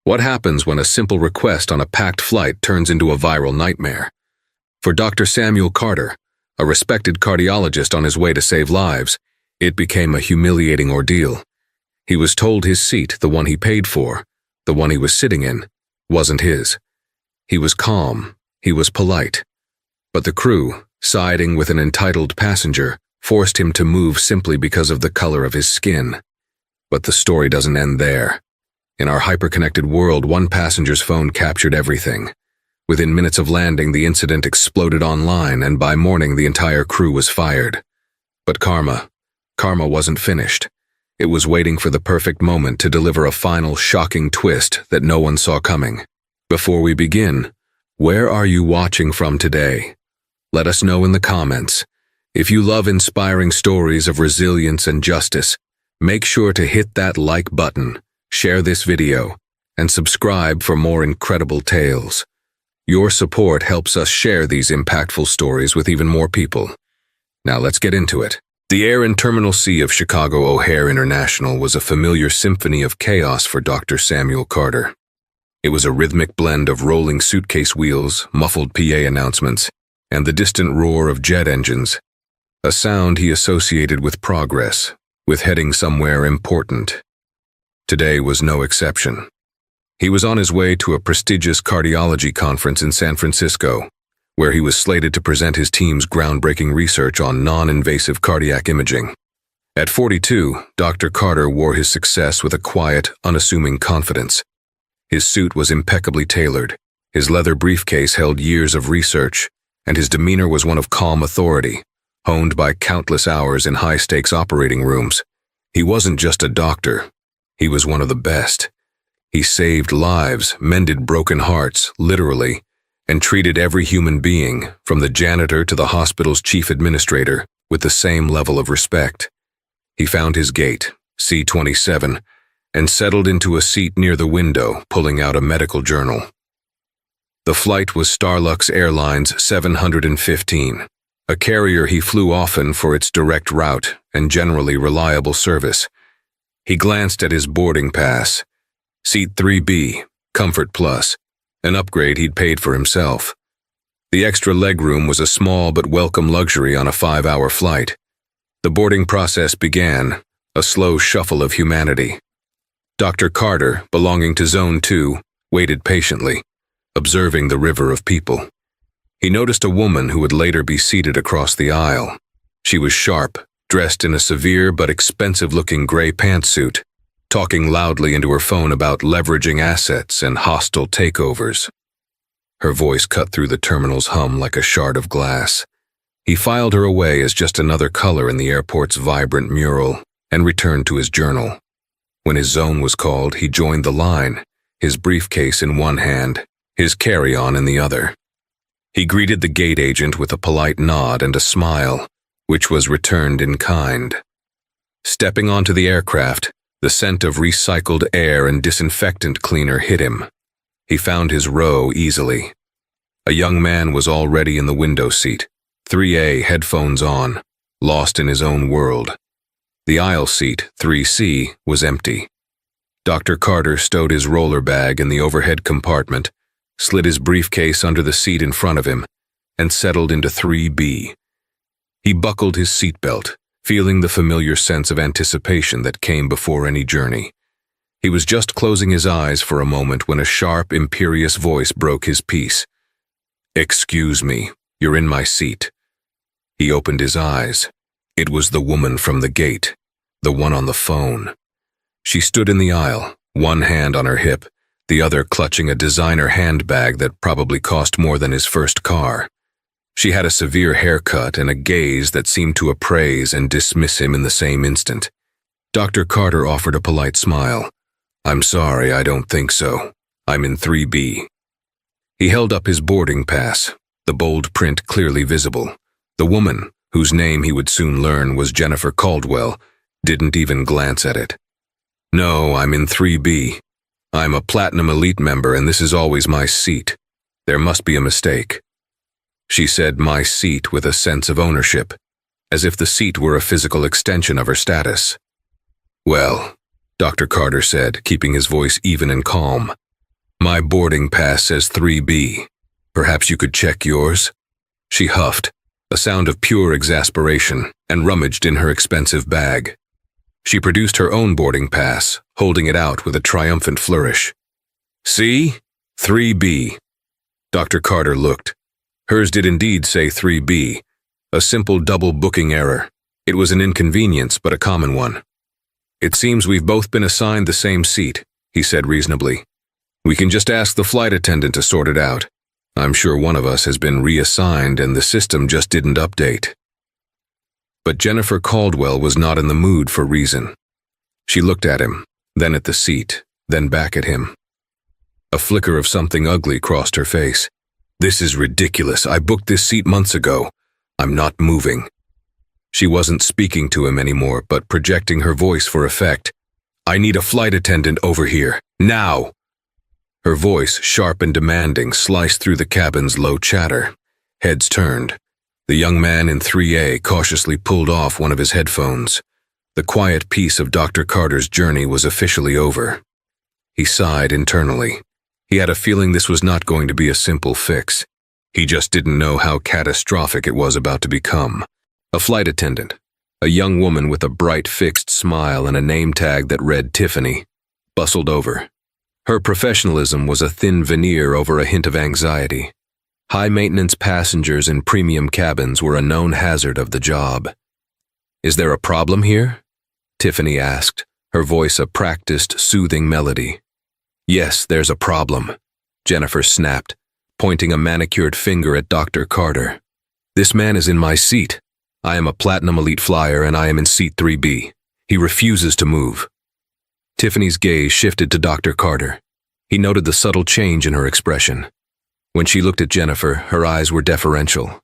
What happens when a simple request on a packed flight turns into a viral nightmare? For Dr. Samuel Carter, a respected cardiologist on his way to save lives, it became a humiliating ordeal. He was told his seat, the one he paid for, the one he was sitting in, wasn't his. He was calm, he was polite. But the crew, siding with an entitled passenger, forced him to move simply because of the color of his skin. But the story doesn't end there. In our hyper-connected world, one passenger's phone captured everything. Within minutes of landing, the incident exploded online, and by morning, the entire crew was fired. But karma wasn't finished. It was waiting for the perfect moment to deliver a final, shocking twist that no one saw coming. Before we begin, where are you watching from today? Let us know in the comments. If you love inspiring stories of resilience and justice, make sure to hit that like button, share this video, and subscribe for more incredible tales. Your support helps us share these impactful stories with even more people. Now let's get into it. The air and terminal C of Chicago O'Hare International was a familiar symphony of chaos for Dr. Samuel Carter. It was a rhythmic blend of rolling suitcase wheels, muffled PA announcements, and the distant roar of jet engines, a sound he associated with progress, with heading somewhere important. Today was no exception. He was on his way to a prestigious cardiology conference in San Francisco, where he was slated to present his team's groundbreaking research on non-invasive cardiac imaging. At 42, Dr. Carter wore his success with a quiet, unassuming confidence. His suit was impeccably tailored, his leather briefcase held years of research, and his demeanor was one of calm authority, honed by countless hours in high-stakes operating rooms. He wasn't just a doctor. He was one of the best. He saved lives, mended broken hearts, literally, and treated every human being, from the janitor to the hospital's chief administrator, with the same level of respect. He found his gate, C-27, and settled into a seat near the window, pulling out a medical journal. The flight was Starlux Airlines 715, a carrier he flew often for its direct route and generally reliable service. He glanced at his boarding pass. Seat 3B, Comfort Plus, an upgrade he'd paid for himself. The extra legroom was a small but welcome luxury on a 5-hour flight. The boarding process began, a slow shuffle of humanity. Dr. Carter, belonging to Zone 2, waited patiently, observing the river of people. He noticed a woman who would later be seated across the aisle. She was sharp, dressed in a severe but expensive-looking gray pantsuit, talking loudly into her phone about leveraging assets and hostile takeovers. Her voice cut through the terminal's hum like a shard of glass. He filed her away as just another color in the airport's vibrant mural and returned to his journal. When his zone was called, he joined the line, his briefcase in one hand, his carry-on in the other. He greeted the gate agent with a polite nod and a smile, which was returned in kind. Stepping onto the aircraft, the scent of recycled air and disinfectant cleaner hit him. He found his row easily. A young man was already in the window seat, 3A, headphones on, lost in his own world. The aisle seat, 3C, was empty. Dr. Carter stowed his roller bag in the overhead compartment, slid his briefcase under the seat in front of him, and settled into 3B. He buckled his seatbelt, feeling the familiar sense of anticipation that came before any journey. He was just closing his eyes for a moment when a sharp, imperious voice broke his peace. "Excuse me, you're in my seat." He opened his eyes. It was the woman from the gate, the one on the phone. She stood in the aisle, one hand on her hip, the other clutching a designer handbag that probably cost more than his first car. She had a severe haircut and a gaze that seemed to appraise and dismiss him in the same instant. Dr. Carter offered a polite smile. "I'm sorry, I don't think so. I'm in 3B. He held up his boarding pass, the bold print clearly visible. The woman, whose name he would soon learn was Jennifer Caldwell, didn't even glance at it. "No, I'm in 3B. I'm a Platinum Elite member and this is always my seat. There must be a mistake." She said "my seat" with a sense of ownership, as if the seat were a physical extension of her status. "Well," Dr. Carter said, keeping his voice even and calm, My boarding pass says 3B. Perhaps you could check yours? She huffed, a sound of pure exasperation, and rummaged in her expensive bag. She produced her own boarding pass, holding it out with a triumphant flourish. See? 3B. Dr. Carter looked. Hers did indeed say 3B, a simple double booking error. It was an inconvenience, but a common one. It seems we've both been assigned the same seat, he said reasonably. We can just ask the flight attendant to sort it out. I'm sure one of us has been reassigned and the system just didn't update. But Jennifer Caldwell was not in the mood for reason. She looked at him, then at the seat, then back at him. A flicker of something ugly crossed her face. This is ridiculous. I booked this seat months ago. I'm not moving. She wasn't speaking to him anymore, but projecting her voice for effect. I need a flight attendant over here, now! Her voice, sharp and demanding, sliced through the cabin's low chatter. Heads turned. The young man in 3A cautiously pulled off one of his headphones. The quiet peace of Dr. Carter's journey was officially over. He sighed internally. He had a feeling this was not going to be a simple fix. He just didn't know how catastrophic it was about to become. A flight attendant, a young woman with a bright fixed smile and a name tag that read Tiffany, bustled over. Her professionalism was a thin veneer over a hint of anxiety. High-maintenance passengers in premium cabins were a known hazard of the job. Is there a problem here? Tiffany asked, her voice a practiced, soothing melody. Yes, there's a problem, Jennifer snapped, pointing a manicured finger at Dr. Carter. This man is in my seat. I am a Platinum Elite flyer and I am in seat 3B. He refuses to move. Tiffany's gaze shifted to Dr. Carter. He noted the subtle change in her expression. When she looked at Jennifer, her eyes were deferential.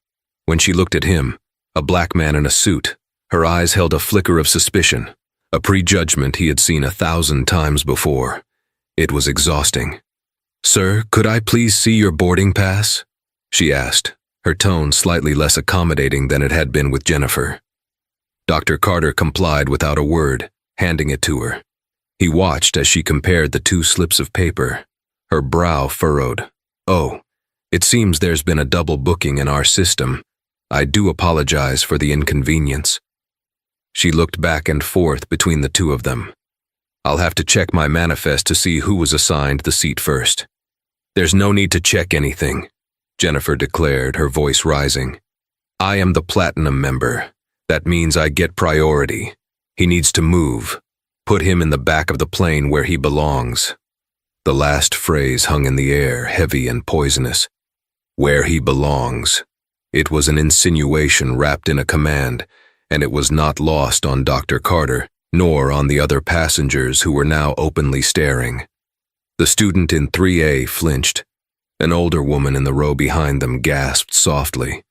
When she looked at him, a black man in a suit, her eyes held a flicker of suspicion, a prejudgment he had seen 1,000 times before. It was exhausting. Sir, could I please see your boarding pass? She asked, her tone slightly less accommodating than it had been with Jennifer. Dr. Carter complied without a word, handing it to her. He watched as she compared the two slips of paper. Her brow furrowed. Oh, it seems there's been a double booking in our system. I do apologize for the inconvenience. She looked back and forth between the two of them. I'll have to check my manifest to see who was assigned the seat first. There's no need to check anything, Jennifer declared, her voice rising. I am the Platinum member. That means I get priority. He needs to move. Put him in the back of the plane where he belongs. The last phrase hung in the air, heavy and poisonous. Where he belongs. It was an insinuation wrapped in a command, and it was not lost on Dr. Carter, nor on the other passengers who were now openly staring. The student in 3A flinched. An older woman in the row behind them gasped softly.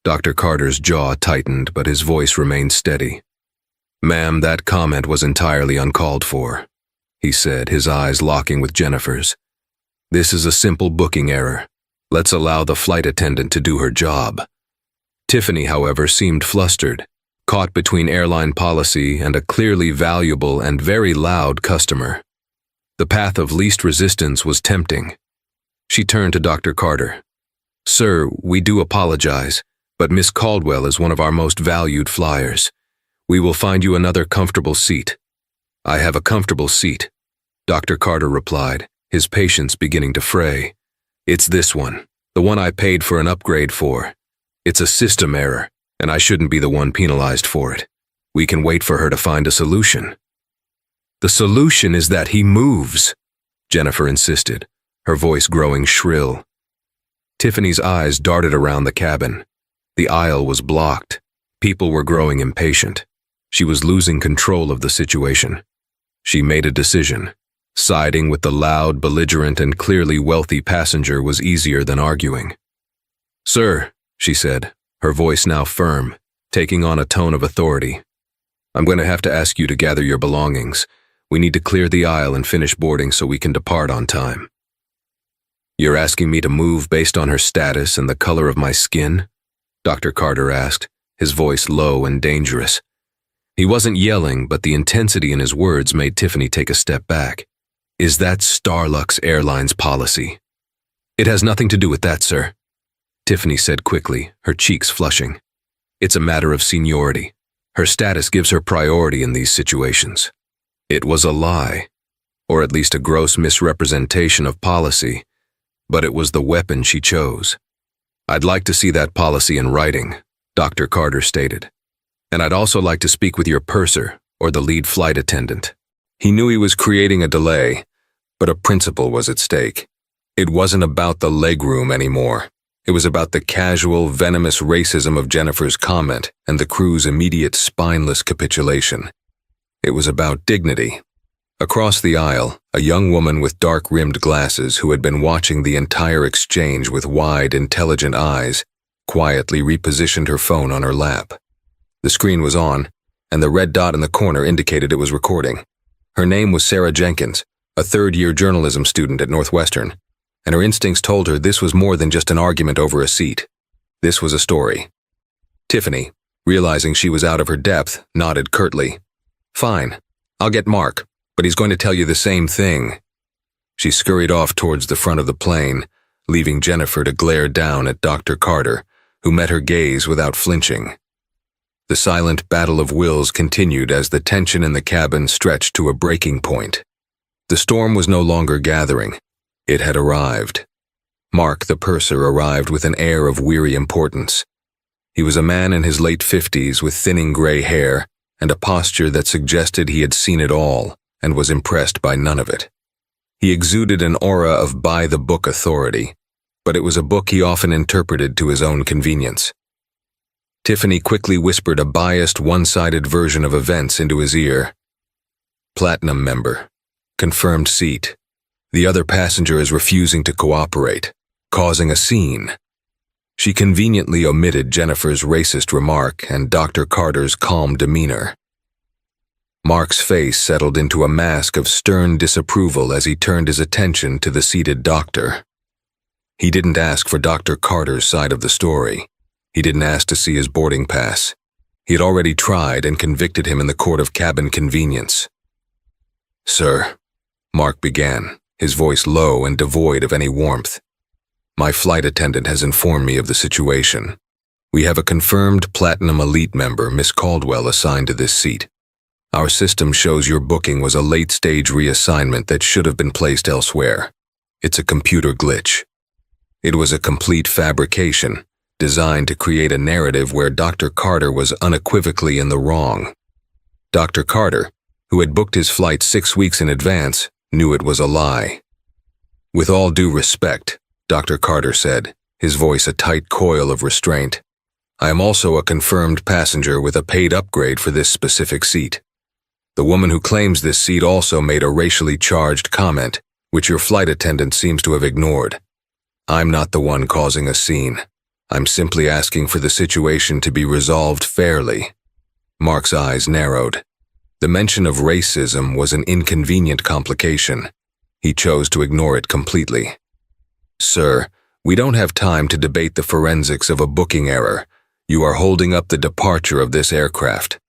Dr. Carter's jaw tightened, but his voice remained steady. Ma'am, that comment was entirely uncalled for, he said, his eyes locking with Jennifer's. This is a simple booking error. Let's allow the flight attendant to do her job. Tiffany, however, seemed flustered, caught between airline policy and a clearly valuable and very loud customer. The path of least resistance was tempting. She turned to Dr. Carter. Sir, we do apologize, but Miss Caldwell is one of our most valued flyers. We will find you another comfortable seat. I have a comfortable seat, Dr. Carter replied, his patience beginning to fray. It's this one, the one I paid for an upgrade for. It's a system error, and I shouldn't be the one penalized for it. We can wait for her to find a solution. The solution is that he moves, Jennifer insisted, her voice growing shrill. Tiffany's eyes darted around the cabin. The aisle was blocked. People were growing impatient. She was losing control of the situation. She made a decision. Siding with the loud, belligerent, and clearly wealthy passenger was easier than arguing. Sir, she said, her voice now firm, taking on a tone of authority. I'm going to have to ask you to gather your belongings. We need to clear the aisle and finish boarding so we can depart on time. You're asking me to move based on her status and the color of my skin? Dr. Carter asked, his voice low and dangerous. He wasn't yelling, but the intensity in his words made Tiffany take a step back. Is that Starlux Airlines policy? It has nothing to do with that, sir, Tiffany said quickly, her cheeks flushing. It's a matter of seniority. Her status gives her priority in these situations. It was a lie, or at least a gross misrepresentation of policy, but it was the weapon she chose. I'd like to see that policy in writing, Dr. Carter stated. And I'd also like to speak with your purser or the lead flight attendant. He knew he was creating a delay, but a principle was at stake. It wasn't about the legroom anymore. It was about the casual, venomous racism of Jennifer's comment and the crew's immediate spineless capitulation. It was about dignity. Across the aisle, a young woman with dark-rimmed glasses who had been watching the entire exchange with wide, intelligent eyes quietly repositioned her phone on her lap. The screen was on, and the red dot in the corner indicated it was recording. Her name was Sarah Jenkins, a third-year journalism student at Northwestern, and her instincts told her this was more than just an argument over a seat. This was a story. Tiffany, realizing she was out of her depth, nodded curtly. Fine, I'll get Mark, but he's going to tell you the same thing. She scurried off towards the front of the plane, leaving Jennifer to glare down at Dr. Carter, who met her gaze without flinching. The silent battle of wills continued as the tension in the cabin stretched to a breaking point. The storm was no longer gathering. It had arrived. Mark, the purser, arrived with an air of weary importance. He was a man in his late 50s with thinning gray hair and a posture that suggested he had seen it all and was impressed by none of it. He exuded an aura of by-the-book authority, but it was a book he often interpreted to his own convenience. Tiffany quickly whispered a biased, one-sided version of events into his ear. Platinum member. Confirmed seat. The other passenger is refusing to cooperate, causing a scene. She conveniently omitted Jennifer's racist remark and Dr. Carter's calm demeanor. Mark's face settled into a mask of stern disapproval as he turned his attention to the seated doctor. He didn't ask for Dr. Carter's side of the story. He didn't ask to see his boarding pass. He had already tried and convicted him in the court of cabin convenience. Sir, Mark began, his voice low and devoid of any warmth. My flight attendant has informed me of the situation. We have a confirmed Platinum Elite member, Miss Caldwell, assigned to this seat. Our system shows your booking was a late-stage reassignment that should have been placed elsewhere. It's a computer glitch. It was a complete fabrication, designed to create a narrative where Dr. Carter was unequivocally in the wrong. Dr. Carter, who had booked his flight 6 weeks in advance, knew it was a lie. With all due respect, Dr. Carter said, his voice a tight coil of restraint, I am also a confirmed passenger with a paid upgrade for this specific seat. The woman who claims this seat also made a racially charged comment, which your flight attendant seems to have ignored. I'm not the one causing a scene. I'm simply asking for the situation to be resolved fairly. Mark's eyes narrowed. The mention of racism was an inconvenient complication. He chose to ignore it completely. Sir, we don't have time to debate the forensics of a booking error. You are holding up the departure of this aircraft.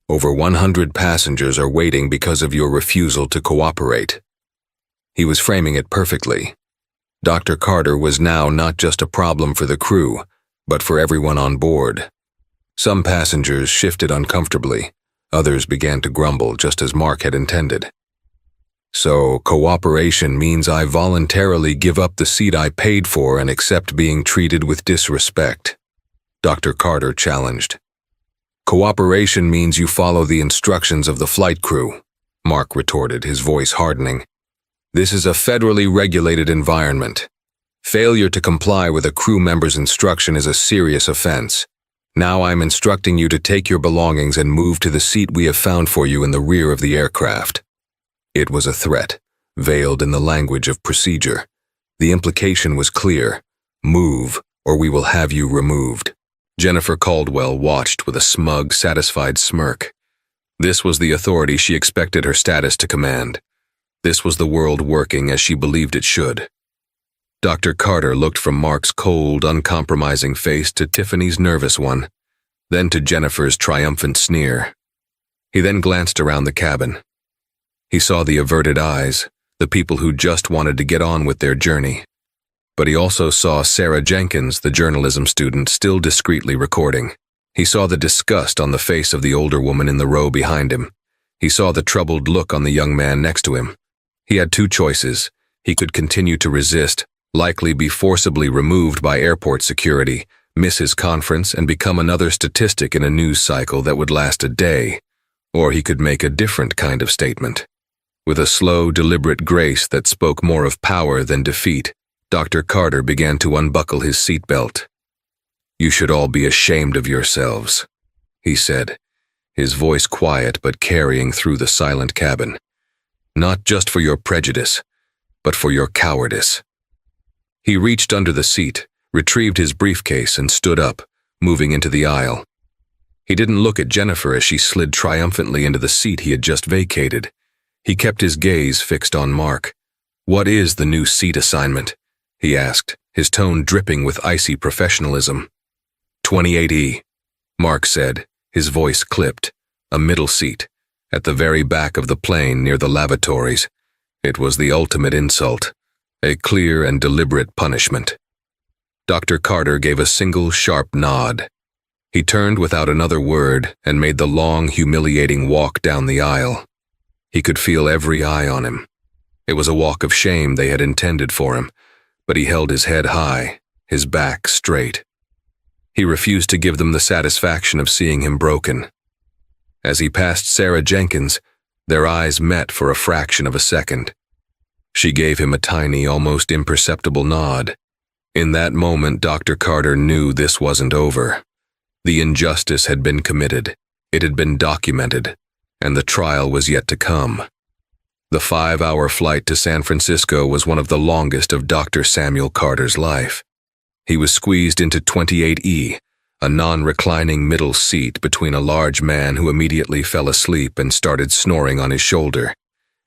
Over 100 passengers are waiting because of your refusal to cooperate. He was framing it perfectly. Dr. Carter was now not just a problem for the crew, but for everyone on board. Some passengers shifted uncomfortably. Others began to grumble just as Mark had intended. So, cooperation means I voluntarily give up the seat I paid for and accept being treated with disrespect, Dr. Carter challenged. Cooperation means you follow the instructions of the flight crew, Mark retorted, his voice hardening. This is a federally regulated environment. Failure to comply with a crew member's instruction is a serious offense. Now I'm instructing you to take your belongings and move to the seat we have found for you in the rear of the aircraft. It was a threat, veiled in the language of procedure. The implication was clear. Move, or we will have you removed. Jennifer Caldwell watched with a smug, satisfied smirk. This was the authority she expected her status to command. This was the world working as she believed it should. Dr. Carter looked from Mark's cold, uncompromising face to Tiffany's nervous one, then to Jennifer's triumphant sneer. He then glanced around the cabin. He saw the averted eyes, the people who just wanted to get on with their journey. But he also saw Sarah Jenkins, the journalism student, still discreetly recording. He saw the disgust on the face of the older woman in the row behind him. He saw the troubled look on the young man next to him. He had two choices. He could continue to resist, likely be forcibly removed by airport security, miss his conference, and become another statistic in a news cycle that would last a day. Or he could make a different kind of statement. With a slow, deliberate grace that spoke more of power than defeat, Dr. Carter began to unbuckle his seatbelt. "You should all be ashamed of yourselves," he said, his voice quiet but carrying through the silent cabin. "Not just for your prejudice, but for your cowardice." He reached under the seat, retrieved his briefcase, and stood up, moving into the aisle. He didn't look at Jennifer as she slid triumphantly into the seat he had just vacated. He kept his gaze fixed on Mark. "What is the new seat assignment?" he asked, his tone dripping with icy professionalism. 28E, Mark said, his voice clipped. "A middle seat, at the very back of the plane near the lavatories." It was the ultimate insult, a clear and deliberate punishment. Dr. Carter gave a single sharp nod. He turned without another word and made the long, humiliating walk down the aisle. He could feel every eye on him. It was a walk of shame they had intended for him, but he held his head high, his back straight. He refused to give them the satisfaction of seeing him broken. As he passed Sarah Jenkins, their eyes met for a fraction of a second. She gave him a tiny, almost imperceptible nod. In that moment, Dr. Carter knew this wasn't over. The injustice had been committed, it had been documented, and the trial was yet to come. The 5-hour flight to San Francisco was one of the longest of Dr. Samuel Carter's life. He was squeezed into 28E, a non-reclining middle seat between a large man who immediately fell asleep and started snoring on his shoulder,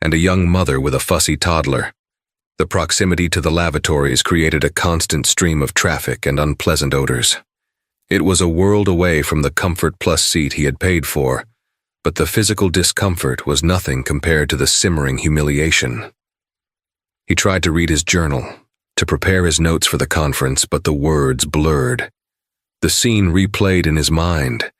and a young mother with a fussy toddler. The proximity to the lavatories created a constant stream of traffic and unpleasant odors. It was a world away from the Comfort Plus seat he had paid for, but the physical discomfort was nothing compared to the simmering humiliation. He tried to read his journal, to prepare his notes for the conference, but the words blurred. The scene replayed in his mind: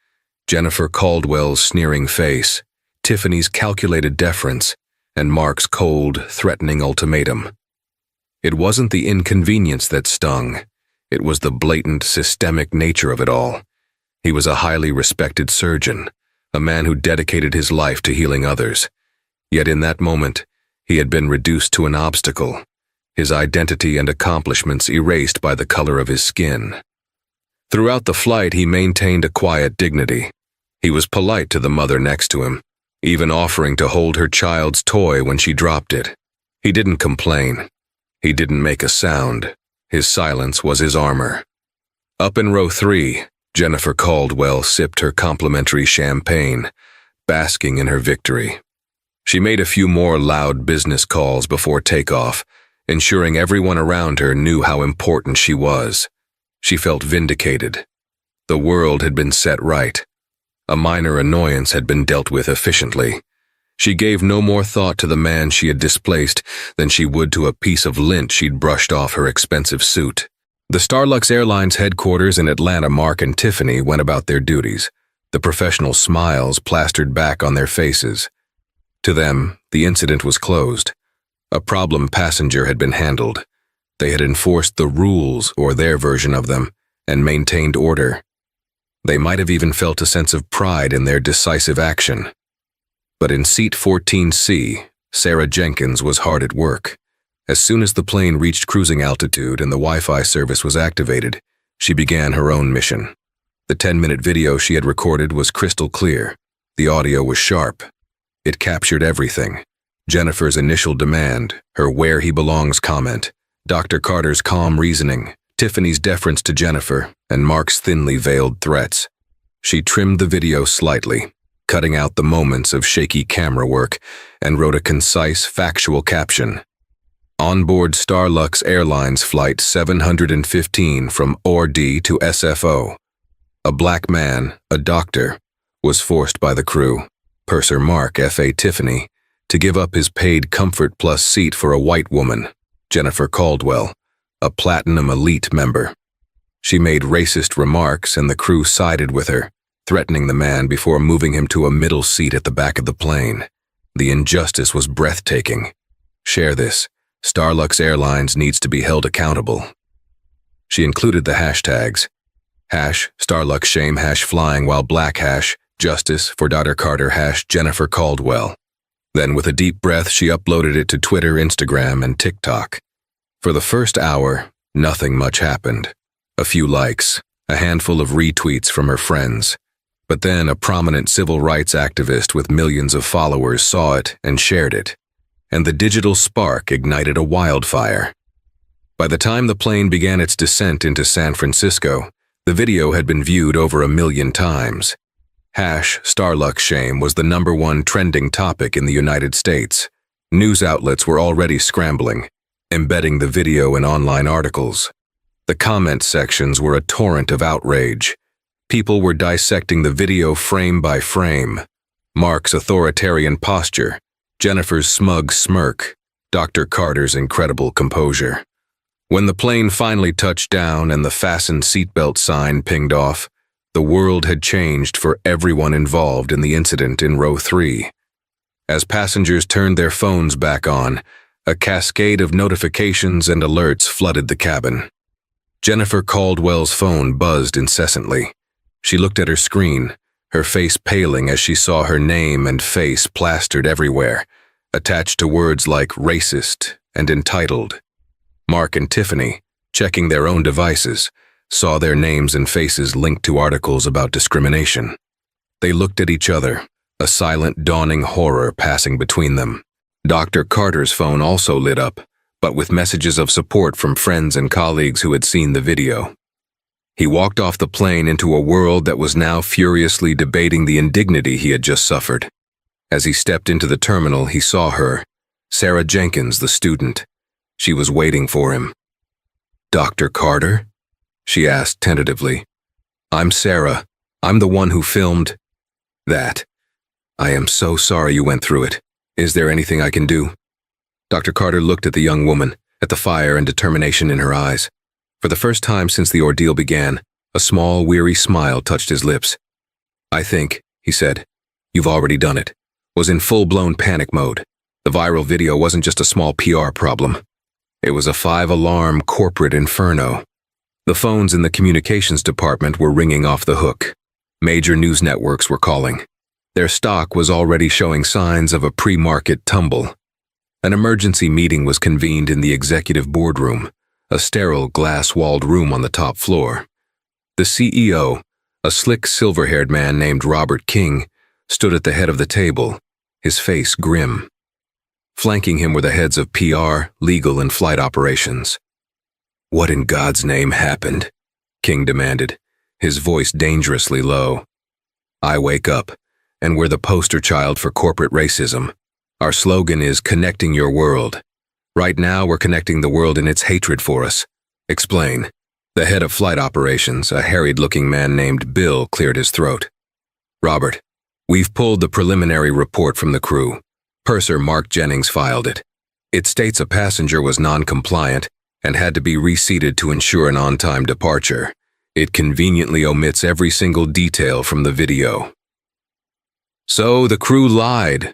Jennifer Caldwell's sneering face, Tiffany's calculated deference, and Mark's cold, threatening ultimatum. It wasn't the inconvenience that stung. It was the blatant, systemic nature of it all. He was a highly respected surgeon, a man who dedicated his life to healing others. Yet in that moment, he had been reduced to an obstacle, his identity and accomplishments erased by the color of his skin. Throughout the flight, he maintained a quiet dignity. He was polite to the mother next to him, even offering to hold her child's toy when she dropped it. He didn't complain. He didn't make a sound. His silence was his armor. Up in row 3, Jennifer Caldwell sipped her complimentary champagne, basking in her victory. She made a few more loud business calls before takeoff, ensuring everyone around her knew how important she was. She felt vindicated. The world had been set right. A minor annoyance had been dealt with efficiently. She gave no more thought to the man she had displaced than she would to a piece of lint she'd brushed off her expensive suit. The Starlux Airlines headquarters in Atlanta, Mark and Tiffany went about their duties, the professional smiles plastered back on their faces. To them, the incident was closed. A problem passenger had been handled. They had enforced the rules, or their version of them, and maintained order. They might have even felt a sense of pride in their decisive action. But in seat 14C, Sarah Jenkins was hard at work. As soon as the plane reached cruising altitude and the Wi-Fi service was activated, she began her own mission. The 10-minute video she had recorded was crystal clear. The audio was sharp. It captured everything: Jennifer's initial demand, her "where he belongs" comment, Dr. Carter's calm reasoning, Tiffany's deference to Jennifer, and Mark's thinly veiled threats. She trimmed the video slightly, cutting out the moments of shaky camera work, and wrote a concise, factual caption. Onboard Starlux Airlines Flight 715 from ORD to SFO. A black man, a doctor, was forced by the crew, purser Mark F.A. Tiffany, to give up his paid Comfort Plus seat for a white woman, Jennifer Caldwell, a Platinum Elite member. She made racist remarks and the crew sided with her, threatening the man before moving him to a middle seat at the back of the plane. The injustice was breathtaking. Share this. Starlux Airlines needs to be held accountable. She included the hashtags #StarluxShame #flying while black #justice for Dr. Carter #Jennifer Caldwell. Then with a deep breath she uploaded it to Twitter, Instagram, and TikTok. For the first hour, nothing much happened. A few likes, a handful of retweets from her friends. But then a prominent civil rights activist with millions of followers saw it and shared it. And the digital spark ignited a wildfire. By the time the plane began its descent into San Francisco, the video had been viewed over 1 million times. #StarluxShame was the #1 trending topic in the United States. News outlets were already scrambling, embedding the video in online articles. The comment sections were a torrent of outrage. People were dissecting the video frame by frame. Mark's authoritarian posture, Jennifer's smug smirk, Dr. Carter's incredible composure. When the plane finally touched down and the fasten seatbelt sign pinged off, the world had changed for everyone involved in the incident in row 3. As passengers turned their phones back on, a cascade of notifications and alerts flooded the cabin. Jennifer Caldwell's phone buzzed incessantly. She looked at her screen, her face paling as she saw her name and face plastered everywhere, attached to words like racist and entitled. Mark and Tiffany, checking their own devices, saw their names and faces linked to articles about discrimination. They looked at each other, a silent, dawning horror passing between them. Dr. Carter's phone also lit up, but with messages of support from friends and colleagues who had seen the video. He walked off the plane into a world that was now furiously debating the indignity he had just suffered. As he stepped into the terminal, he saw her, Sarah Jenkins, the student. She was waiting for him. "Dr. Carter?" she asked tentatively. "I'm Sarah. I'm the one who filmed that. I am so sorry you went through it. Is there anything I can do?" Dr. Carter looked at the young woman, at the fire and determination in her eyes. For the first time since the ordeal began, a small, weary smile touched his lips. "I think," he said, "you've already done it." Was in full-blown panic mode. The viral video wasn't just a small PR problem. It was a 5-alarm corporate inferno. The phones in the communications department were ringing off the hook. Major news networks were calling. Their stock was already showing signs of a pre-market tumble. An emergency meeting was convened in the executive boardroom, a sterile glass-walled room on the top floor. The CEO, a slick silver-haired man named Robert King, stood at the head of the table, his face grim. Flanking him were the heads of PR, legal, and flight operations. "What in God's name happened?" King demanded, his voice dangerously low. "I wake up, and we're the poster child for corporate racism. Our slogan is connecting your world. Right now, we're connecting the world in its hatred for us. Explain." The head of flight operations, a harried-looking man named Bill, cleared his throat. "Robert, we've pulled the preliminary report from the crew. Purser Mark Jennings filed it. It states a passenger was non-compliant and had to be reseated to ensure an on-time departure. It conveniently omits every single detail from the video." "So the crew lied,"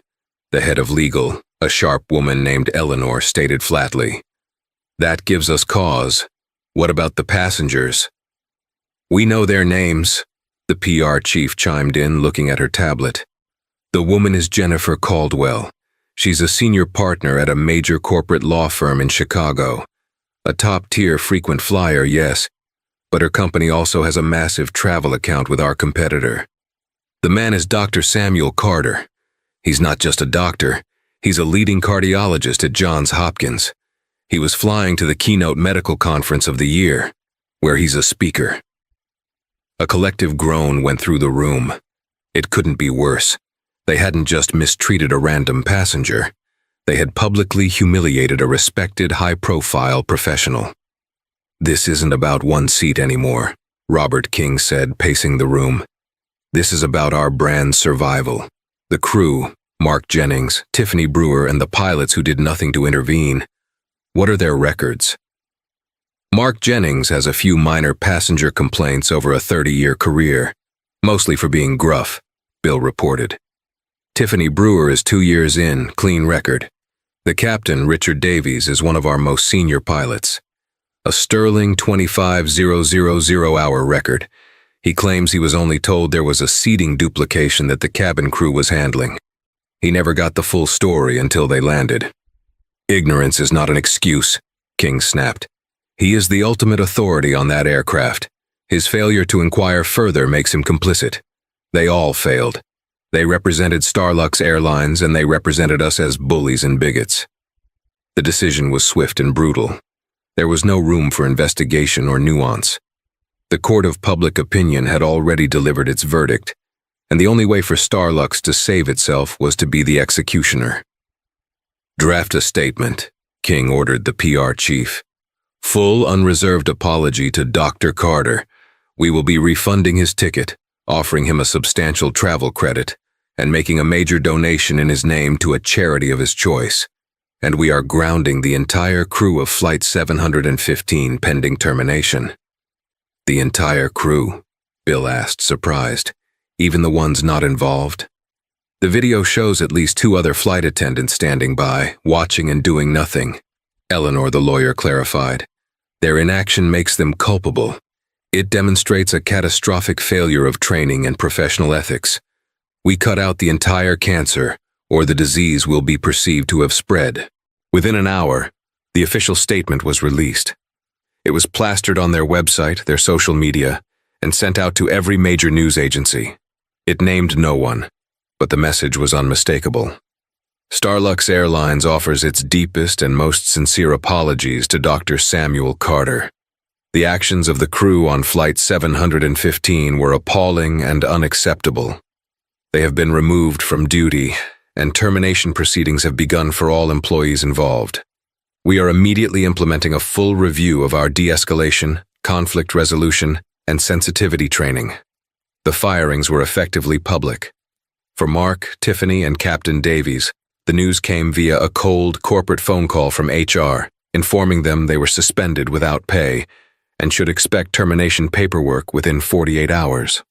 the head of legal, a sharp woman named Eleanor, stated flatly. "That gives us cause. What about the passengers?" "We know their names," the PR chief chimed in, looking at her tablet. "The woman is Jennifer Caldwell. She's a senior partner at a major corporate law firm in Chicago. A top-tier frequent flyer, yes, but her company also has a massive travel account with our competitor. The man is Dr. Samuel Carter. He's not just a doctor. He's a leading cardiologist at Johns Hopkins. He was flying to the keynote medical conference of the year, where he's a speaker." A collective groan went through the room. It couldn't be worse. They hadn't just mistreated a random passenger. They had publicly humiliated a respected, high-profile professional. "This isn't about one seat anymore," Robert King said, pacing the room. "This is about our brand's survival. The crew, Mark Jennings, Tiffany Brewer, and the pilots who did nothing to intervene. What are their records? Mark Jennings has a few minor passenger complaints over a 30-year career, mostly for being gruff, Bill reported. Tiffany Brewer is 2 years in, clean record. The captain, Richard Davies, is one of our most senior pilots. A sterling 25,000-hour record. He claims he was only told there was a seating duplication that the cabin crew was handling. He never got the full story until they landed. Ignorance is not an excuse, King snapped. He is the ultimate authority on that aircraft. His failure to inquire further makes him complicit. They all failed. They represented Starlux Airlines and they represented us as bullies and bigots. The decision was swift and brutal. There was no room for investigation or nuance. The court of public opinion had already delivered its verdict, and the only way for Starlux to save itself was to be the executioner. Draft a statement, King ordered the PR chief. Full, unreserved apology to Dr. Carter. We will be refunding his ticket, offering him a substantial travel credit, and making a major donation in his name to a charity of his choice. And we are grounding the entire crew of Flight 715 pending termination. The entire crew? Bill asked, surprised. Even the ones not involved? The video shows at least 2 other flight attendants standing by, watching and doing nothing. Eleanor, the lawyer, clarified. Their inaction makes them culpable. It demonstrates a catastrophic failure of training and professional ethics. We cut out the entire cancer, or the disease will be perceived to have spread. Within an hour, the official statement was released. It was plastered on their website, their social media, and sent out to every major news agency. It named no one, but the message was unmistakable. Starlux Airlines offers its deepest and most sincere apologies to Dr. Samuel Carter. The actions of the crew on Flight 715 were appalling and unacceptable. They have been removed from duty, and termination proceedings have begun for all employees involved. We are immediately implementing a full review of our de-escalation, conflict resolution, and sensitivity training. The firings were effectively public. For Mark, Tiffany, and Captain Davies, the news came via a cold corporate phone call from HR, informing them they were suspended without pay and should expect termination paperwork within 48 hours.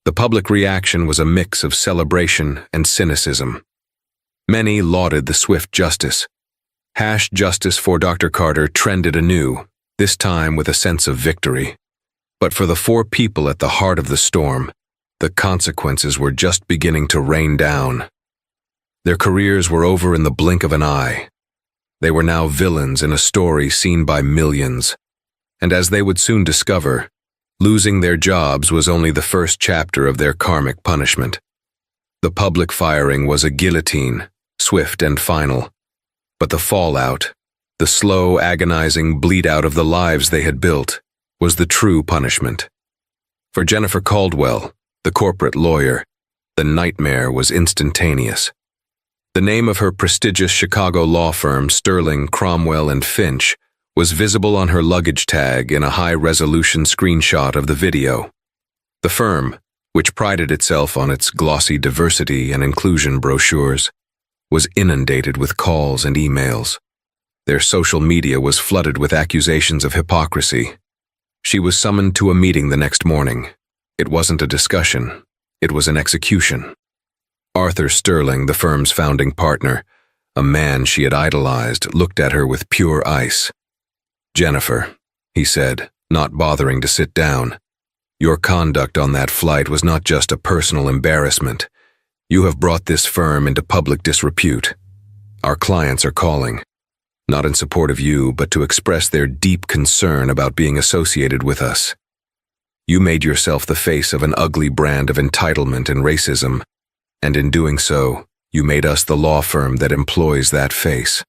The public reaction was a mix of celebration and cynicism. Many lauded the swift justice. #Justice for Dr. Carter trended anew, this time with a sense of victory. But for the 4 people at the heart of the storm, the consequences were just beginning to rain down. Their careers were over in the blink of an eye. They were now villains in a story seen by millions. And as they would soon discover, losing their jobs was only the first chapter of their karmic punishment. The public firing was a guillotine, swift and final. But the fallout, the slow, agonizing bleed-out of the lives they had built, was the true punishment. For Jennifer Caldwell, the corporate lawyer, the nightmare was instantaneous. The name of her prestigious Chicago law firm, Sterling, Cromwell & Finch, was visible on her luggage tag in a high-resolution screenshot of the video. The firm, which prided itself on its glossy diversity and inclusion brochures, was inundated with calls and emails. Their social media was flooded with accusations of hypocrisy. She was summoned to a meeting the next morning. It wasn't a discussion, it was an execution. Arthur Sterling, the firm's founding partner, a man she had idolized, looked at her with pure ice. "Jennifer," he said, not bothering to sit down, "your conduct on that flight was not just a personal embarrassment. You have brought this firm into public disrepute. Our clients are calling, not in support of you, but to express their deep concern about being associated with us. You made yourself the face of an ugly brand of entitlement and racism, and in doing so, you made us the law firm that employs that face."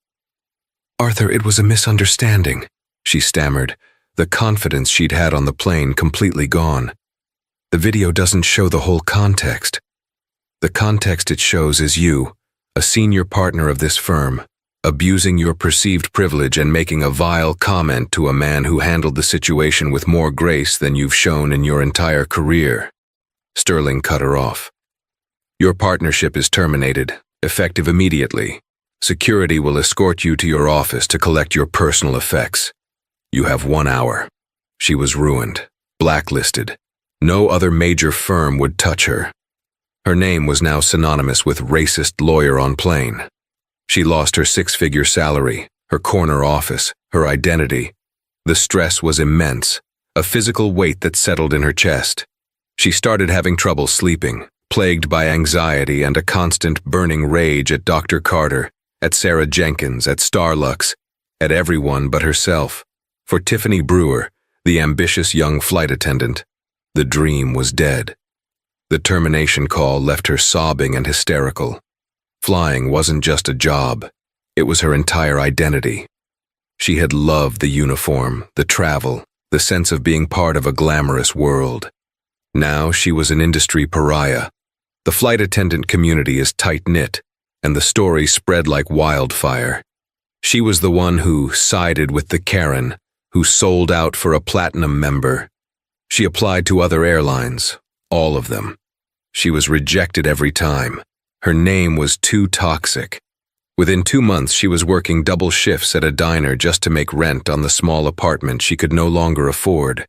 "Arthur, it was a misunderstanding," she stammered, the confidence she'd had on the plane completely gone. "The video doesn't show the whole context. The context it shows is you, a senior partner of this firm, abusing your perceived privilege and making a vile comment to a man who handled the situation with more grace than you've shown in your entire career." Sterling cut her off. Your partnership is terminated, effective immediately. Security will escort you to your office to collect your personal effects. You have 1 hour. She was ruined, blacklisted. No other major firm would touch her. Her name was now synonymous with racist lawyer on plane. She lost her 6-figure salary, her corner office, her identity. The stress was immense, a physical weight that settled in her chest. She started having trouble sleeping, plagued by anxiety and a constant burning rage at Dr. Carter, at Sarah Jenkins, at Starlux, at everyone but herself. For Tiffany Brewer, the ambitious young flight attendant, the dream was dead. The termination call left her sobbing and hysterical. Flying wasn't just a job, it was her entire identity. She had loved the uniform, the travel, the sense of being part of a glamorous world. Now she was an industry pariah. The flight attendant community is tight-knit, and the story spread like wildfire. She was the one who sided with the Karen, who sold out for a platinum member. She applied to other airlines, all of them. She was rejected every time. Her name was too toxic. Within 2 months, she was working double shifts at a diner just to make rent on the small apartment she could no longer afford.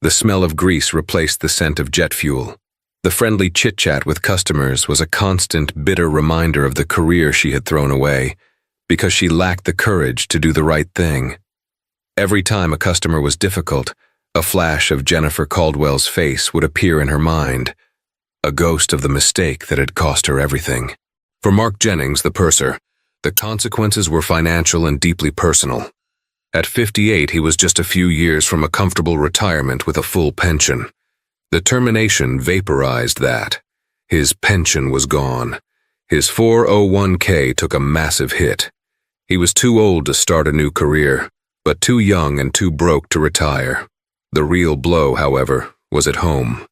The smell of grease replaced the scent of jet fuel. The friendly chit-chat with customers was a constant, bitter reminder of the career she had thrown away, because she lacked the courage to do the right thing. Every time a customer was difficult, a flash of Jennifer Caldwell's face would appear in her mind, a ghost of the mistake that had cost her everything. For Mark Jennings, the purser, the consequences were financial and deeply personal. At 58, he was just a few years from a comfortable retirement with a full pension. The termination vaporized that. His pension was gone. His 401k took a massive hit. He was too old to start a new career, but too young and too broke to retire. The real blow, however, was at home.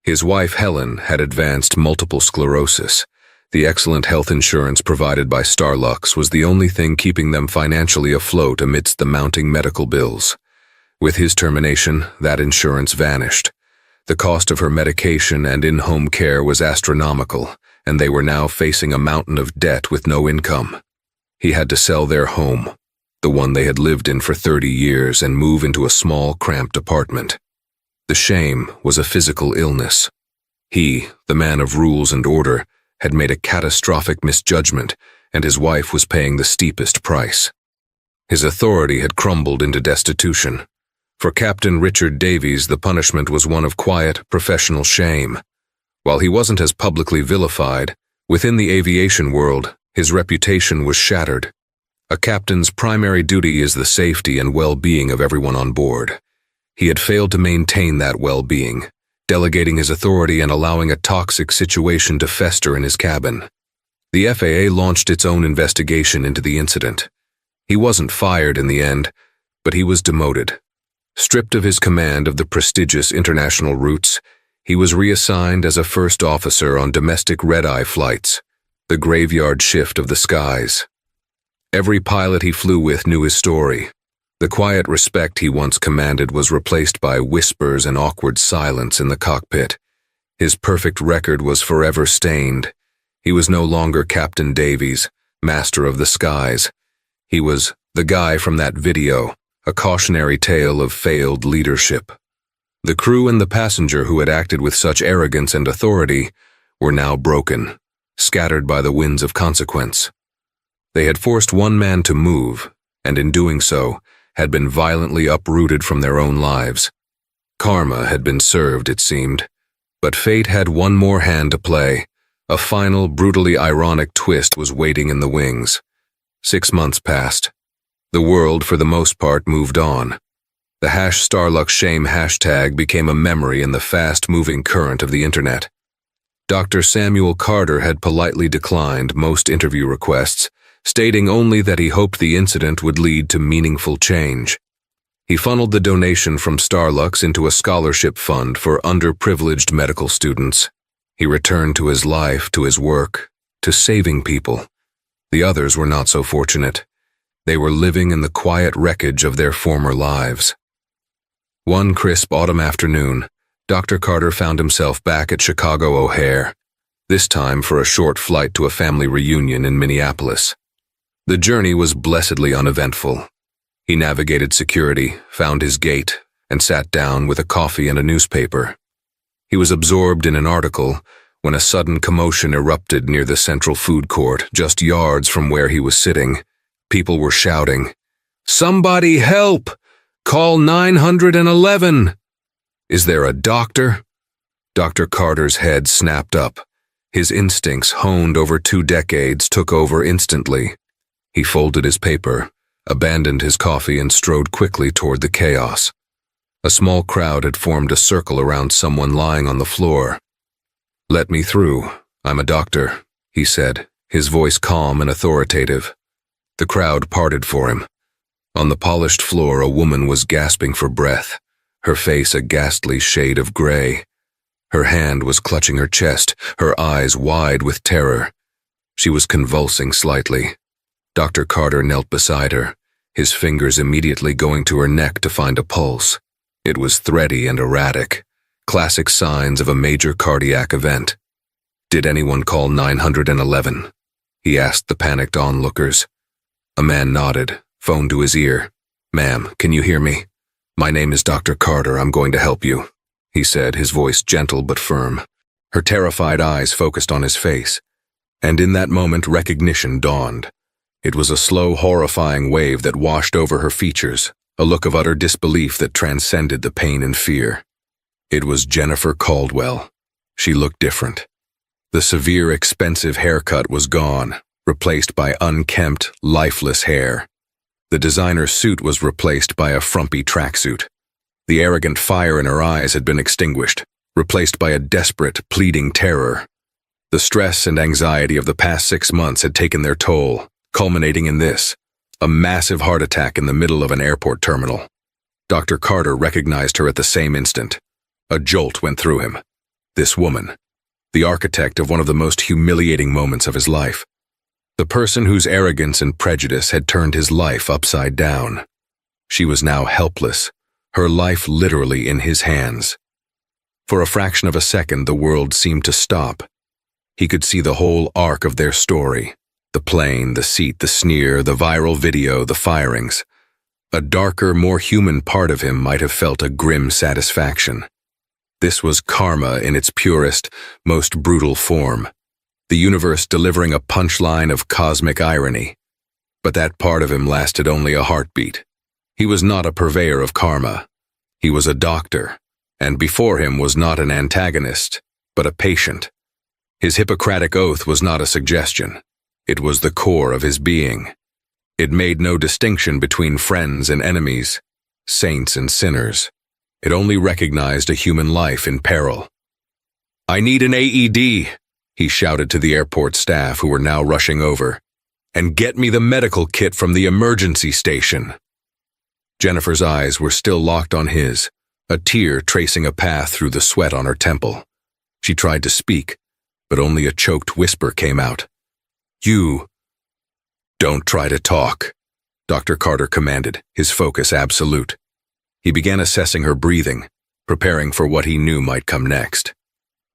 His wife Helen had advanced multiple sclerosis. The excellent health insurance provided by Starlux was the only thing keeping them financially afloat amidst the mounting medical bills. With his termination, that insurance vanished. The cost of her medication and in-home care was astronomical, and they were now facing a mountain of debt with no income. He had to sell their home, the one they had lived in for 30 years, and move into a small, cramped apartment. The shame was a physical illness. He, the man of rules and order, had made a catastrophic misjudgment, and his wife was paying the steepest price. His authority had crumbled into destitution. For Captain Richard Davies, the punishment was one of quiet, professional shame. While he wasn't as publicly vilified, within the aviation world, his reputation was shattered. A captain's primary duty is the safety and well-being of everyone on board. He had failed to maintain that well-being, delegating his authority and allowing a toxic situation to fester in his cabin. The FAA launched its own investigation into the incident. He wasn't fired in the end, but he was demoted. Stripped of his command of the prestigious international routes, he was reassigned as a first officer on domestic red-eye flights, the graveyard shift of the skies. Every pilot he flew with knew his story. The quiet respect he once commanded was replaced by whispers and awkward silence in the cockpit. His perfect record was forever stained. He was no longer Captain Davies, master of the skies. He was the guy from that video, a cautionary tale of failed leadership. The crew and the passenger who had acted with such arrogance and authority were now broken, scattered by the winds of consequence. They had forced one man to move, and in doing so, had been violently uprooted from their own lives. Karma had been served, it seemed, but fate had one more hand to play. A final, brutally ironic twist was waiting in the wings. 6 months passed. The world, for the most part, moved on. The #StarluxShame hashtag became a memory in the fast-moving current of the internet. Dr. Samuel Carter had politely declined most interview requests, stating only that he hoped the incident would lead to meaningful change. He funneled the donation from Starlux into a scholarship fund for underprivileged medical students. He returned to his life, to his work, to saving people. The others were not so fortunate. They were living in the quiet wreckage of their former lives. One crisp autumn afternoon, Dr. Carter found himself back at Chicago O'Hare. this time for a short flight to a family reunion in Minneapolis. The journey was blessedly uneventful. He navigated security, found his gate, and sat down with a coffee and a newspaper. He was absorbed in an article when a sudden commotion erupted near the central food court, just yards from where he was sitting. People were shouting, "Somebody help! Call 911! Is there a doctor?" Dr. Carter's head snapped up. His instincts, honed over 2 decades, took over instantly. He folded his paper, abandoned his coffee, and strode quickly toward the chaos. A small crowd had formed a circle around someone lying on the floor. "Let me through. I'm a doctor," he said, his voice calm and authoritative. The crowd parted for him. On the polished floor, a woman was gasping for breath, her face a ghastly shade of gray. Her hand was clutching her chest, her eyes wide with terror. She was convulsing slightly. Dr. Carter knelt beside her, his fingers immediately going to her neck to find a pulse. It was thready and erratic, classic signs of a major cardiac event. "Did anyone call 911? He asked the panicked onlookers. A man nodded, phone to his ear. "Ma'am, can you hear me? My name is Dr. Carter. I'm going to help you," he said, his voice gentle but firm. Her terrified eyes focused on his face, and in that moment recognition dawned. It was a slow, horrifying wave that washed over her features, a look of utter disbelief that transcended the pain and fear. It was Jennifer Caldwell. She looked different. The severe, expensive haircut was gone, replaced by unkempt, lifeless hair. The designer suit was replaced by a frumpy tracksuit. The arrogant fire in her eyes had been extinguished, replaced by a desperate, pleading terror. The stress and anxiety of the past 6 months had taken their toll, culminating in this, a massive heart attack in the middle of an airport terminal. Dr. Carter recognized her at the same instant. A jolt went through him. This woman, the architect of one of the most humiliating moments of his life. The person whose arrogance and prejudice had turned his life upside down. She was now helpless, her life literally in his hands. For a fraction of a second, the world seemed to stop. He could see the whole arc of their story. The plane, the seat, the sneer, the viral video, the firings. A darker, more human part of him might have felt a grim satisfaction. This was karma in its purest, most brutal form. The universe delivering a punchline of cosmic irony. But that part of him lasted only a heartbeat. He was not a purveyor of karma. He was a doctor, and before him was not an antagonist, but a patient. His Hippocratic oath was not a suggestion. It was the core of his being. It made no distinction between friends and enemies, saints and sinners. It only recognized a human life in peril. "I need an AED," he shouted to the airport staff who were now rushing over. "And get me the medical kit from the emergency station." Jennifer's eyes were still locked on his, a tear tracing a path through the sweat on her temple. She tried to speak, but only a choked whisper came out. "You..." "Don't try to talk," Dr. Carter commanded, his focus absolute. He began assessing her breathing, preparing for what he knew might come next.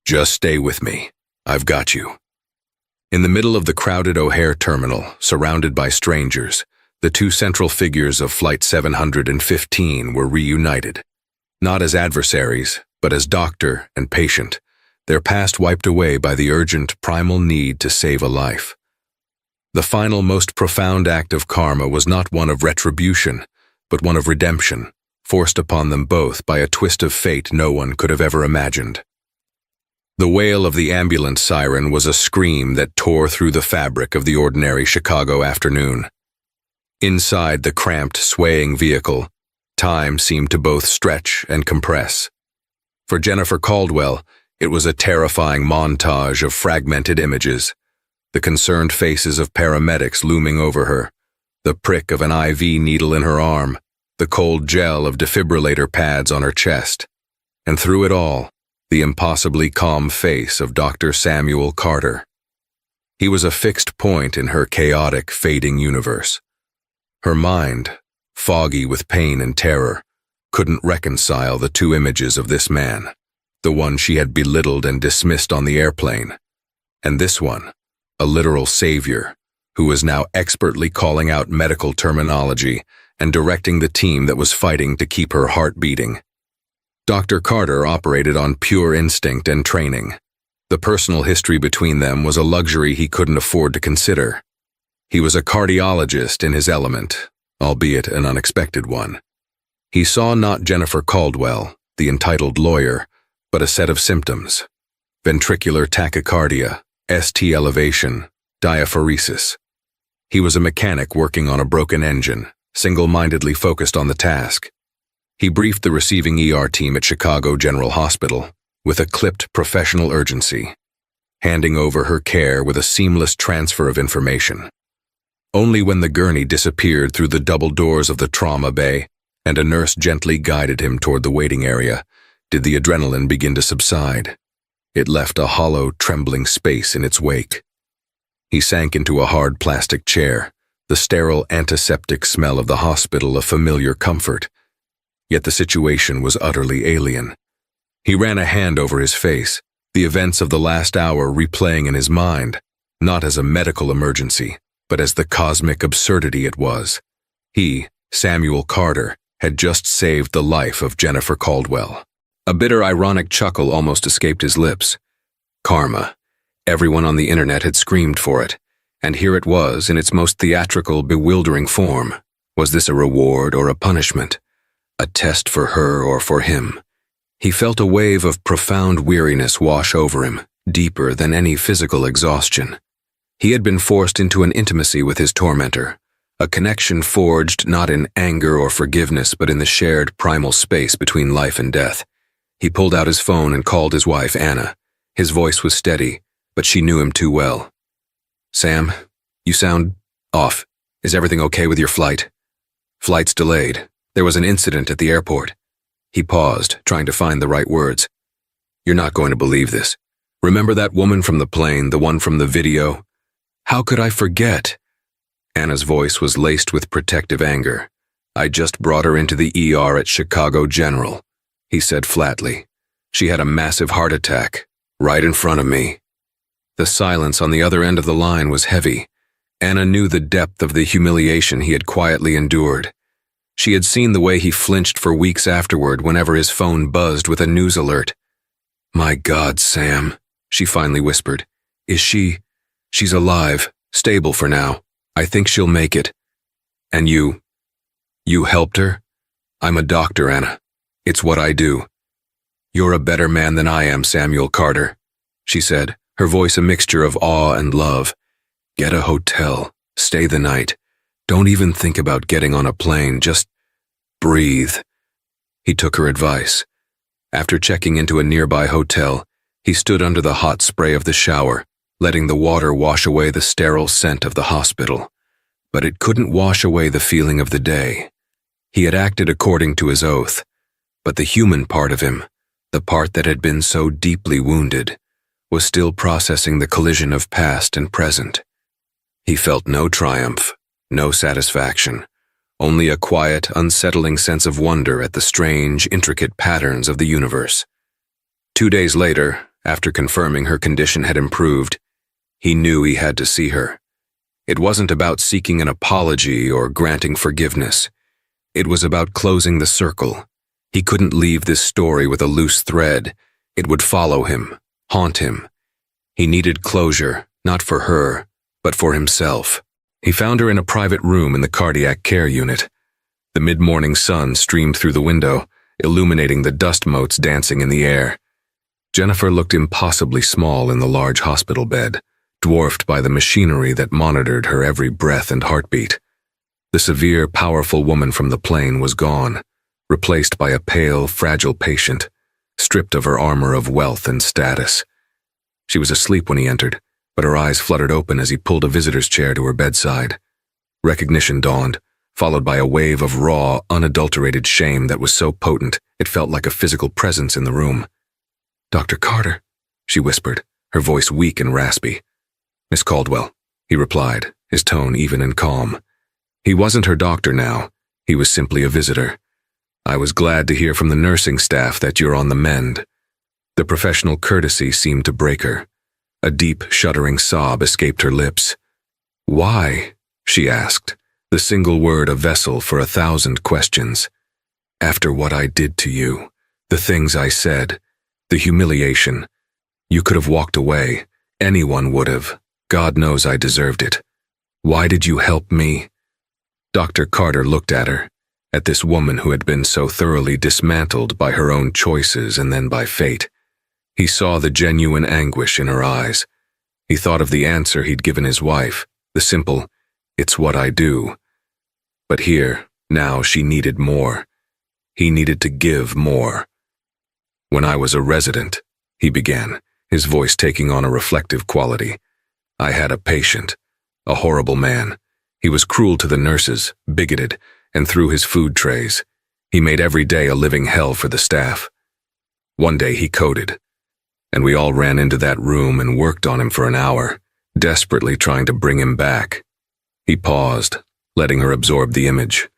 "Just stay with me. I've got you." In the middle of the crowded O'Hare terminal, surrounded by strangers, the 2 central figures of Flight 715 were reunited. Not as adversaries, but as doctor and patient, their past wiped away by the urgent, primal need to save a life. The final, most profound act of karma was not one of retribution, but one of redemption, forced upon them both by a twist of fate no one could have ever imagined. The wail of the ambulance siren was a scream that tore through the fabric of the ordinary Chicago afternoon. Inside the cramped, swaying vehicle, time seemed to both stretch and compress. For Jennifer Caldwell, it was a terrifying montage of fragmented images, the concerned faces of paramedics looming over her, the prick of an IV needle in her arm, the cold gel of defibrillator pads on her chest, and through it all, the impossibly calm face of Dr. Samuel Carter. He was a fixed point in her chaotic, fading universe. Her mind, foggy with pain and terror, couldn't reconcile the 2 images of this man, the one she had belittled and dismissed on the airplane, And this one, a literal savior, who was now expertly calling out medical terminology and directing the team that was fighting to keep her heart beating. Dr. Carter operated on pure instinct and training. The personal history between them was a luxury he couldn't afford to consider. He was a cardiologist in his element, albeit an unexpected one. He saw not Jennifer Caldwell, the entitled lawyer, but a set of symptoms: ventricular tachycardia, ST elevation, diaphoresis. He was a mechanic working on a broken engine, single-mindedly focused on the task. He briefed the receiving ER team at Chicago General Hospital with a clipped professional urgency, handing over her care with a seamless transfer of information. Only when the gurney disappeared through the double doors of the trauma bay and a nurse gently guided him toward the waiting area did the adrenaline begin to subside. It left a hollow, trembling space in its wake. He sank into a hard plastic chair, the sterile antiseptic smell of the hospital a familiar comfort. Yet the situation was utterly alien. He ran a hand over his face, the events of the last hour replaying in his mind, not as a medical emergency, but as the cosmic absurdity it was. He, Samuel Carter, had just saved the life of Jennifer Caldwell. A bitter, ironic chuckle almost escaped his lips. Karma. Everyone on the internet had screamed for it, and here it was in its most theatrical, bewildering form. Was this a reward or a punishment? A test for her or for him? He felt a wave of profound weariness wash over him, deeper than any physical exhaustion. He had been forced into an intimacy with his tormentor, a connection forged not in anger or forgiveness but in the shared primal space between life and death. He pulled out his phone and called his wife, Anna. His voice was steady, but she knew him too well. "Sam, you sound off. Is everything okay with your flight?" "Flight's delayed. There was an incident at the airport." He paused, trying to find the right words. "You're not going to believe this. Remember that woman from the plane, the one from the video?" "How could I forget?" Anna's voice was laced with protective anger. "I just brought her into the ER at Chicago General," he said flatly. "She had a massive heart attack, right in front of me." The silence on the other end of the line was heavy. Anna knew the depth of the humiliation he had quietly endured. She had seen the way he flinched for weeks afterward whenever his phone buzzed with a news alert. "My God, Sam," she finally whispered. "Is she? She's alive, stable for now. I think she'll make it." "And you helped her?" "I'm a doctor, Anna. It's what I do." "You're a better man than I am, Samuel Carter," she said, her voice a mixture of awe and love. "Get a hotel. Stay the night. Don't even think about getting on a plane. Just breathe." He took her advice. After checking into a nearby hotel, he stood under the hot spray of the shower, letting the water wash away the sterile scent of the hospital. But it couldn't wash away the feeling of the day. He had acted according to his oath, but the human part of him, the part that had been so deeply wounded, was still processing the collision of past and present. He felt no triumph, no satisfaction, only a quiet, unsettling sense of wonder at the strange, intricate patterns of the universe. 2 days later, after confirming her condition had improved, he knew he had to see her. It wasn't about seeking an apology or granting forgiveness. It was about closing the circle. He couldn't leave this story with a loose thread. It would follow him, haunt him. He needed closure, not for her, but for himself. He found her in a private room in the cardiac care unit. The mid-morning sun streamed through the window, illuminating the dust motes dancing in the air. Jennifer looked impossibly small in the large hospital bed, dwarfed by the machinery that monitored her every breath and heartbeat. The severe, powerful woman from the plane was gone, replaced by a pale, fragile patient, stripped of her armor of wealth and status. She was asleep when he entered, but her eyes fluttered open as he pulled a visitor's chair to her bedside. Recognition dawned, followed by a wave of raw, unadulterated shame that was so potent it felt like a physical presence in the room. "Dr. Carter," she whispered, her voice weak and raspy. "Miss Caldwell," he replied, his tone even and calm. He wasn't her doctor now. He was simply a visitor. "I was glad to hear from the nursing staff that you're on the mend." The professional courtesy seemed to break her. A deep, shuddering sob escaped her lips. "Why?" she asked, the single word a vessel for 1,000 questions. "After what I did to you, the things I said, the humiliation. You could have walked away. Anyone would have. God knows I deserved it. Why did you help me?" Dr. Carter looked at her, at this woman who had been so thoroughly dismantled by her own choices and then by fate. He saw the genuine anguish in her eyes. He thought of the answer he'd given his wife, the simple, "It's what I do." But here, now, she needed more. He needed to give more. "When I was a resident," he began, his voice taking on a reflective quality, "I had a patient, a horrible man. He was cruel to the nurses, bigoted, and threw his food trays. He made every day a living hell for the staff. One day he coded, and we all ran into that room and worked on him for an hour, desperately trying to bring him back." He paused, letting her absorb the image.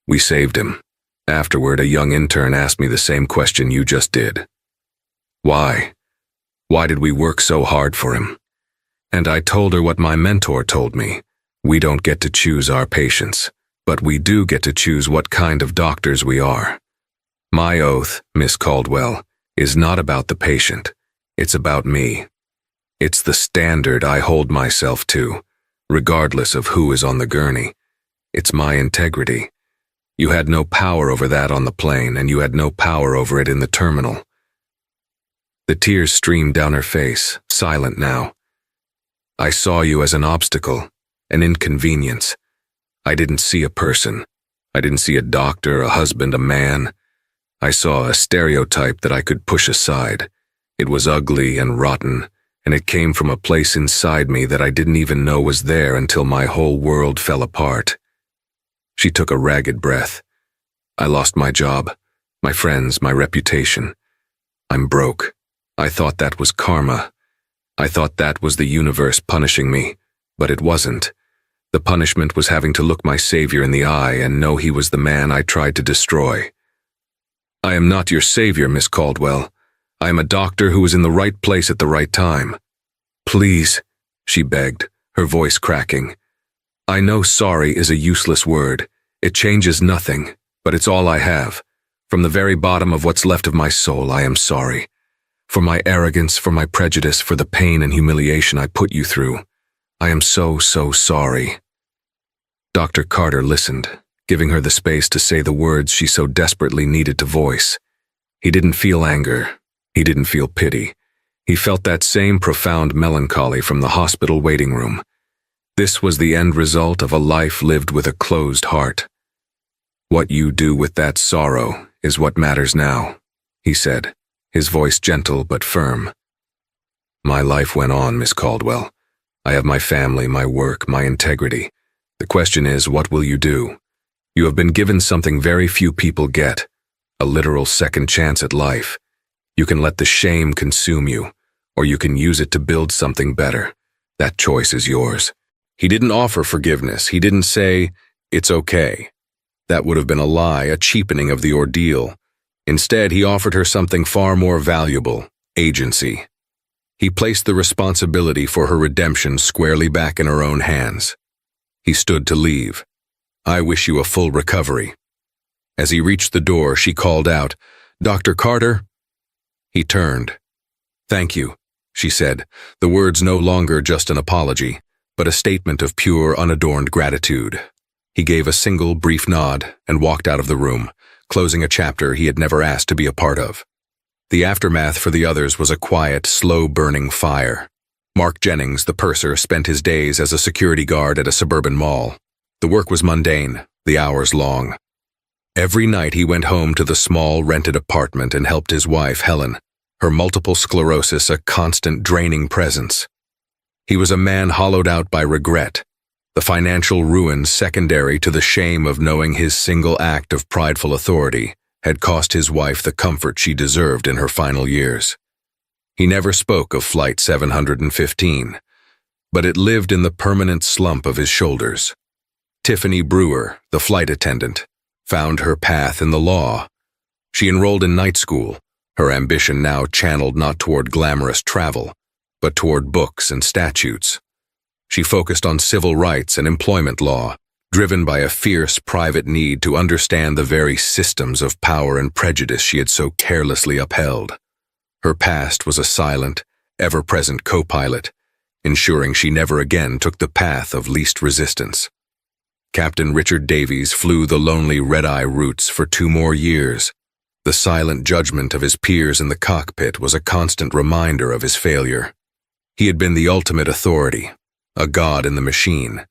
"We saved him. Afterward, a young intern asked me the same question you just did. Why? Why did we work so hard for him? And I told her what my mentor told me. We don't get to choose our patients, but we do get to choose what kind of doctors we are. My oath, Miss Caldwell, is not about the patient. It's about me. It's the standard I hold myself to, regardless of who is on the gurney. It's my integrity. You had no power over that on the plane, and you had no power over it in the terminal." The tears streamed down her face, silent now. "I saw you as an obstacle, an inconvenience. I didn't see a person. I didn't see a doctor, a husband, a man. I saw a stereotype that I could push aside. It was ugly and rotten, and it came from a place inside me that I didn't even know was there until my whole world fell apart." She took a ragged breath. "I lost my job, my friends, my reputation. I'm broke. I thought that was karma. I thought that was the universe punishing me, but it wasn't. The punishment was having to look my savior in the eye and know he was the man I tried to destroy. I am not your savior, Miss Caldwell. I am a doctor who was in the right place at the right time. Please," she begged, her voice cracking. "I know sorry is a useless word. It changes nothing, but it's all I have. From the very bottom of what's left of my soul, I am sorry. For my arrogance, for my prejudice, for the pain and humiliation I put you through. I am so, so sorry." Dr. Carter listened, giving her the space to say the words she so desperately needed to voice. He didn't feel anger. He didn't feel pity. He felt that same profound melancholy from the hospital waiting room. This was the end result of a life lived with a closed heart. "What you do with that sorrow is what matters now," he said, his voice gentle but firm. "My life went on, Miss Caldwell. I have my family, my work, my integrity. The question is, what will you do? You have been given something very few people get, a literal second chance at life. You can let the shame consume you, or you can use it to build something better. That choice is yours." He didn't offer forgiveness. He didn't say, "It's okay." That would have been a lie, a cheapening of the ordeal. Instead, he offered her something far more valuable, agency. He placed the responsibility for her redemption squarely back in her own hands. He stood to leave. "I wish you a full recovery." As he reached the door, she called out, "Dr. Carter?" He turned. "Thank you," she said, the words no longer just an apology, but a statement of pure, unadorned gratitude. He gave a single, brief nod and walked out of the room, closing a chapter he had never asked to be a part of. The aftermath for the others was a quiet, slow-burning fire. Mark Jennings, the purser, spent his days as a security guard at a suburban mall. The work was mundane, the hours long. Every night he went home to the small, rented apartment and helped his wife, Helen, her multiple sclerosis a constant draining presence. He was a man hollowed out by regret, the financial ruin secondary to the shame of knowing his single act of prideful authority had cost his wife the comfort she deserved in her final years. He never spoke of Flight 715, but it lived in the permanent slump of his shoulders. Tiffany Brewer, the flight attendant, found her path in the law. She enrolled in night school, her ambition now channeled not toward glamorous travel, but toward books and statutes. She focused on civil rights and employment law, driven by a fierce private need to understand the very systems of power and prejudice she had so carelessly upheld. Her past was a silent, ever-present co-pilot, ensuring she never again took the path of least resistance. Captain Richard Davies flew the lonely red-eye routes for 2 more years. The silent judgment of his peers in the cockpit was a constant reminder of his failure. He had been the ultimate authority, a god in the machine,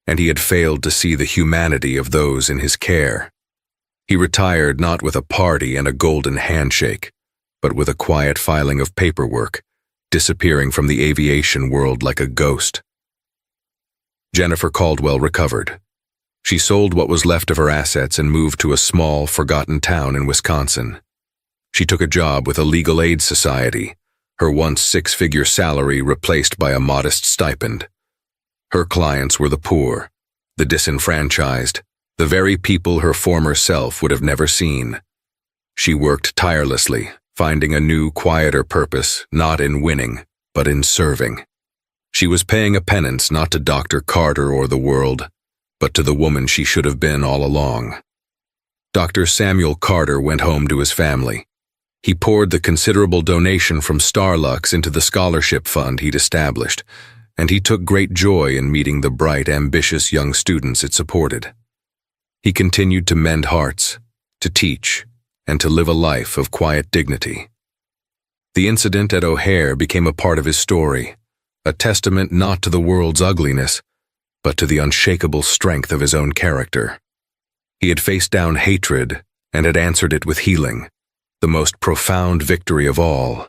and he had failed to see the humanity of those in his care. He retired not with a party and a golden handshake, but with a quiet filing of paperwork, disappearing from the aviation world like a ghost. Jennifer Caldwell recovered. She sold what was left of her assets and moved to a small, forgotten town in Wisconsin. She took a job with a legal aid society, her once 6-figure salary replaced by a modest stipend. Her clients were the poor, the disenfranchised, the very people her former self would have never seen. She worked tirelessly, finding a new, quieter purpose, not in winning, but in serving. She was paying a penance not to Dr. Carter or the world, but to the woman she should have been all along. Dr. Samuel Carter went home to his family. He poured the considerable donation from Starlux into the scholarship fund he'd established, and he took great joy in meeting the bright, ambitious young students it supported. He continued to mend hearts, to teach, and to live a life of quiet dignity. The incident at O'Hare became a part of his story, a testament not to the world's ugliness, but to the unshakable strength of his own character. He had faced down hatred and had answered it with healing, the most profound victory of all.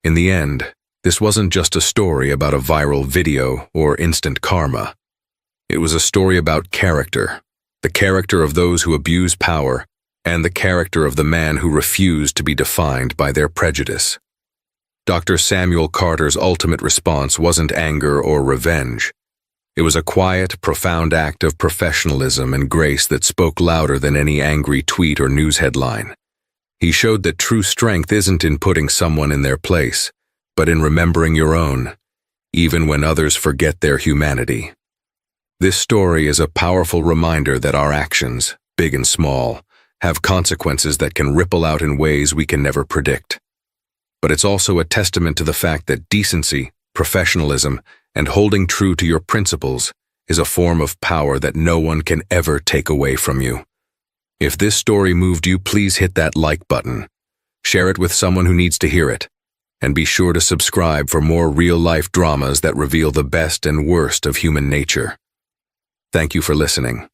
In the end, this wasn't just a story about a viral video or instant karma. It was a story about character, the character of those who abuse power, and the character of the man who refused to be defined by their prejudice. Dr. Samuel Carter's ultimate response wasn't anger or revenge. It was a quiet, profound act of professionalism and grace that spoke louder than any angry tweet or news headline. He showed that true strength isn't in putting someone in their place, but in remembering your own, even when others forget their humanity. This story is a powerful reminder that our actions, big and small, have consequences that can ripple out in ways we can never predict. But it's also a testament to the fact that decency, professionalism, and holding true to your principles is a form of power that no one can ever take away from you. If this story moved you, please hit that like button. Share it with someone who needs to hear it. And be sure to subscribe for more real-life dramas that reveal the best and worst of human nature. Thank you for listening.